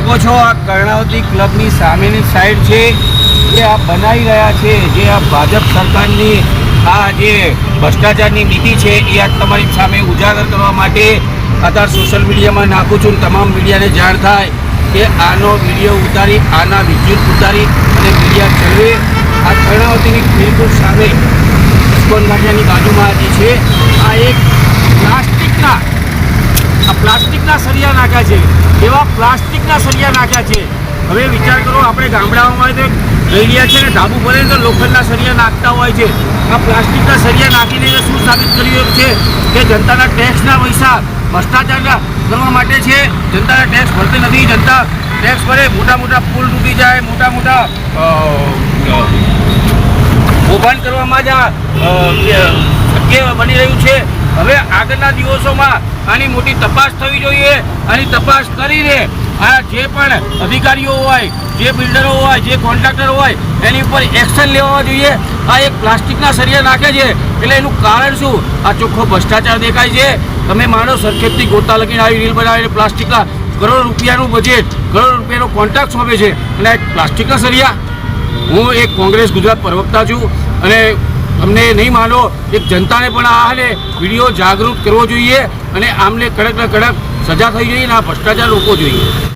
શકો છો આ કર્ણાવતી ક્લબની સામેની સાઈડ છે જે આ બનાવી રહ્યા છે, જે આ ભાજપ સરકારની આ જે ભ્રષ્ટાચારની નીતિ છે એ આ તમારી સામે ઉજાગર કરવા માટે અત્યારે સોશિયલ મીડિયામાં નાખું છું. તમામ મીડિયાને જાણ થાય કે આનો વિડીયો ઉતારી, આના વિઝ્યુઅલ ઉતારી અને મીડિયા ચલાવે. આ કર્ણાવતીની બિલકુલ સામે ઇસ્કોન ગાંઠિયાની બાજુમાં જે છે આ એક પ્લાસ્ટિકના સળિયા નાખ્યા છે, એવા પ્લાસ્ટિકના સળિયા નાખ્યા છે. હવે વિચાર કરો, આપણે ગામડાઓમાં તો રેડિયા છે ને ધાબુ ભરે તો લોખંડના સળિયા નાખતા હોય છે. આ પ્લાસ્ટિકના સળિયા નાખીને શું સાબિત કર્યું છે કે જનતાના ટેક્સના પૈસા ભ્રષ્ટાચાર કરવા માટે છે. જનતાના ટેક્સ ભરતી નથી, જનતા ટેક્સ ભરે, મોટા મોટા પુલ તૂટી જાય, મોટા મોટા કૌભાંડ કરવામાં જ શક્ય બની રહ્યું છે. હવે આગળના દિવસોમાં આની મોટી તપાસ થવી જોઈએ. આની તપાસ કરીને આ જે પણ અધિકારીઓ હોય, જે બિલ્ડરો હોય, જે કોન્ટ્રાક્ટરો હોય એની ઉપર એક્શન લેવા જોઈએ. આ એક પ્લાસ્ટિકના સળિયા નાખે છે એટલે એનું કારણ શું? આ ચોખ્ખો ભ્રષ્ટાચાર દેખાય છે. તમે માનો સરખેજથી ગોતા લગીને આવી રીલ બનાવીને પ્લાસ્ટિકના કરોડ રૂપિયાનું બજેટ, કરોડ રૂપિયાનો કોન્ટ્રાક્ટ સોંપે છે અને એક પ્લાસ્ટિકના સળિયા. હું એક કોંગ્રેસ ગુજરાત પ્રવક્તા છું અને તમને નહીં માનો, એક જનતાને પણ આને વિડીયો જાગૃત કરવો જોઈએ અને આમને કડક ને કડક સજા થઈ જોઈએ અને આ ભ્રષ્ટાચાર રોકવો જોઈએ.